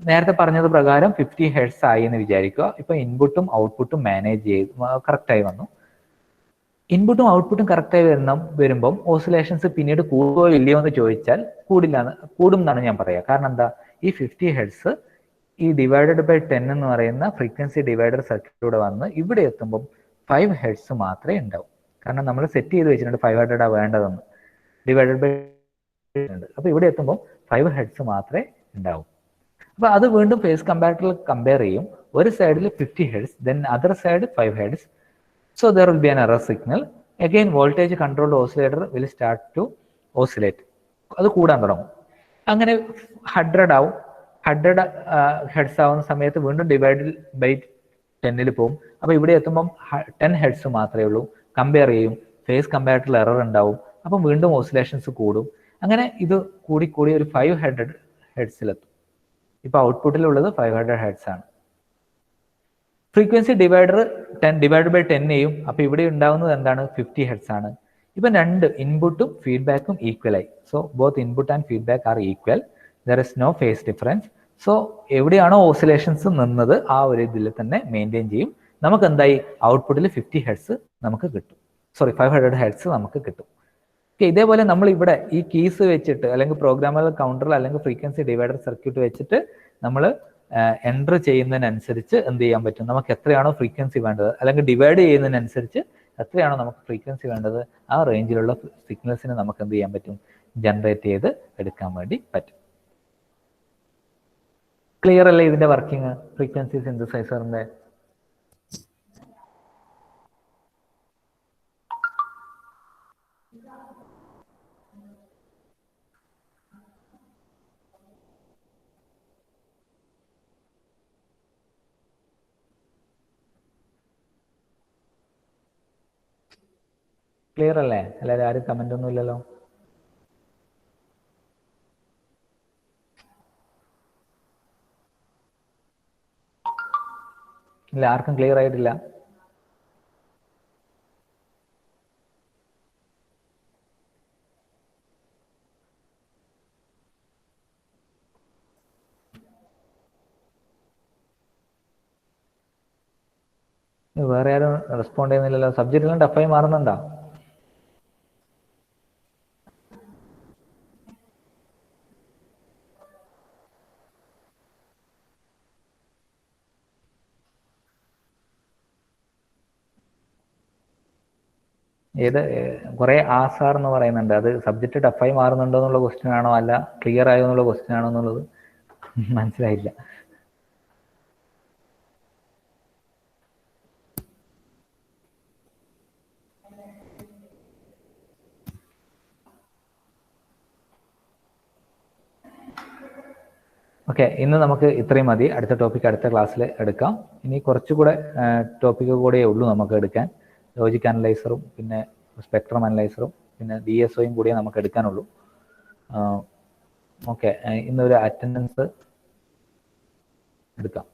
നേരത്തെ പറഞ്ഞത് പ്രകാരം 50 ഹെഡ്സ് ആയി എന്ന് വിചാരിക്കുക. ഇപ്പൊ ഇൻപുട്ടും ഔട്ട്പുട്ടും മാനേജ് ചെയ്ത് കറക്റ്റായി വന്നു. ഇൻപുട്ടും ഔട്ട്പുട്ടും കറക്റ്റായി വരുമ്പം ഓസിലേഷൻസ് പിന്നീട് കൂടുകയോ ഇല്ലയോ എന്ന് ചോദിച്ചാൽ കൂടും എന്നാണ് ഞാൻ പറയുക. കാരണം എന്താ? ഈ 50 ഹെഡ്സ് ഈ ഡിവൈഡഡ് ബൈ 10 എന്ന് പറയുന്ന ഫ്രീക്വൻസി ഡിവൈഡർ സർക്യൂട്ടിലൂടെ വന്ന് ഇവിടെ എത്തുമ്പം 5 ഹെഡ്സ് മാത്രമേ ഉണ്ടാവും. കാരണം നമ്മൾ സെറ്റ് ചെയ്ത് വെച്ചിട്ടുണ്ട് 500 വേണ്ടതെന്ന്, ഡിവൈഡഡ് ബൈ ഉണ്ട്. അപ്പൊ ഇവിടെ എത്തുമ്പോൾ 5 ഹെഡ്സ് മാത്രമേ ഉണ്ടാവും. അപ്പൊ അത് വീണ്ടും ഫേസ് കമ്പാരറ്ററിൽ കമ്പയർ ചെയ്യും. ഒരു സൈഡിൽ 50 hertz, then other side 5 hertz. So there will be an error signal. Again voltage controlled oscillator will start to oscillate. അത് കൂടാൻ തുടങ്ങും. അങ്ങനെ 100 ആവും. 100 ഹെഡ്സ് ആവുന്ന സമയത്ത് വീണ്ടും ഡിവൈഡ് ബൈ 10 പോകും. അപ്പോൾ ഇവിടെ എത്തുമ്പം 10 ഹെഡ്സ് മാത്രമേ ഉള്ളൂ. കമ്പയർ ചെയ്യും, ഫേസ് കമ്പാരറ്ററിൽ എറർ ഉണ്ടാവും. അപ്പം വീണ്ടും ഓസിലേഷൻസ് കൂടും. അങ്ങനെ ഇത് കൂടി ഒരു 500 ഹെഡ്സിലെത്തും. ഇപ്പൊ ഔട്ട്പുട്ടിലുള്ളത് 500 ഹെഡ്സ് ആണ്. ഫ്രീക്വൻസി ഡിവൈഡർ 10 ഡിവൈഡ് ബൈ 10 ചെയ്യും. അപ്പൊ ഇവിടെ ഉണ്ടാവുന്നത് എന്താണ്? 50 ഹെഡ്സ് ആണ്. ഇപ്പൊ രണ്ട് ഇൻപുട്ടും ഫീഡ്ബാക്കും ഈക്വൽ ആയി. So both input and feedback are equal. There is no phase difference. So എവിടെയാണോ ഓസിലേഷൻസ് നിന്നത് ആ ഒരു ഇതിൽ തന്നെ മെയിൻറ്റെയിൻ ചെയ്യും. നമുക്ക് എന്തായി? ഔട്ട്പുട്ടിൽ 50 ഹെഡ്സ് നമുക്ക് കിട്ടും. 500 ഹെഡ്സ് നമുക്ക് കിട്ടും. ഓക്കെ, ഇതേപോലെ നമ്മൾ ഇവിടെ ഈ കീസ് വെച്ചിട്ട്, അല്ലെങ്കിൽ പ്രോഗ്രാമബിൾ കൗണ്ടർ അല്ലെങ്കിൽ ഫ്രീക്വൻസി ഡിവൈഡർ സർക്യൂട്ട് വെച്ചിട്ട് നമ്മൾ എൻ്റർ ചെയ്യുന്നതിനനുസരിച്ച് എന്ത് ചെയ്യാൻ പറ്റും? നമുക്ക് എത്രയാണോ ഫ്രീക്വൻസി വേണ്ടത്, അല്ലെങ്കിൽ ഡിവൈഡ് ചെയ്യുന്നതിനനുസരിച്ച് എത്രയാണോ നമുക്ക് ഫ്രീക്വൻസി വേണ്ടത്, ആ റേഞ്ചിലുള്ള സിഗ്നൽസിനെ നമുക്ക് എന്ത് ചെയ്യാൻ പറ്റും? ജനറേറ്റ് ചെയ്ത് എടുക്കാൻ വേണ്ടി പറ്റും. ക്ലിയർ അല്ലേ ഇതിന്റെ വർക്കിംഗ്? ഫ്രീക്വൻസി സിന്തസൈസറിന്റെ ക്ലിയർ അല്ലേ? അല്ലാതെ ആരും കമന്റ് ഒന്നും ഇല്ലല്ലോ. ഇല്ല, ആർക്കും ക്ലിയർ ആയിട്ടില്ല. വേറെ ആരും റെസ്പോണ്ട് ചെയ്യുന്നില്ലല്ലോ. സബ്ജക്റ്റ് എല്ലാം ടഫായി മാറുന്നുണ്ടോ? ഏത് കുറെ ആസാർ എന്ന് പറയുന്നുണ്ട്, അത് സബ്ജക്റ്റ് ടഫായി മാറുന്നുണ്ടോ എന്നുള്ള ക്വസ്റ്റ്യൻ ആണോ അല്ല ക്ലിയർ ആയോ എന്നുള്ള ക്വസ്റ്റ്യൻ ആണോ എന്നുള്ളത് മനസ്സിലായില്ല. ഓക്കെ, ഇന്ന് നമുക്ക് ഇത്രയും മതി. അടുത്ത ടോപ്പിക് അടുത്ത ക്ലാസ്സിൽ എടുക്കാം. ഇനി കുറച്ചുകൂടെ ടോപ്പിക്ക് കൂടെയേ ഉള്ളൂ നമുക്ക് എടുക്കാൻ. ലോജിക് അനലൈസറും പിന്നെ സ്പെക്ട്രം അനലൈസറും പിന്നെ DSOയും കൂടിയേ നമുക്ക് എടുക്കാനുള്ളൂ. ഓക്കെ, ഇന്നൊരു അറ്റൻഡൻസ് എടുക്കാം.